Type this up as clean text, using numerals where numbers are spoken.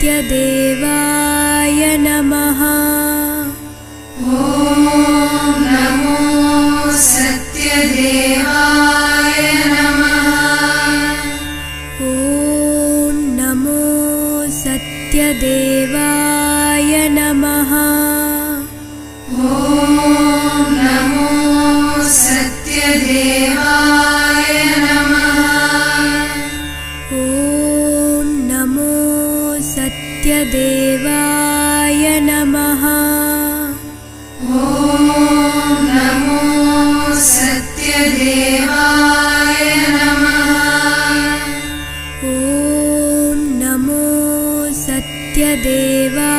सत्यदेवाय नमः। ॐ नमो सत्यदेवाय नमः। ॐ नमो सत्यदेवाय नमः। ॐ नमो सत्यदेवाय नमः। ॐ नमो सत्यदेवाय नमः। ॐ नमो सत्यदेवाय नमः। ॐ नमो सत्यदेवाय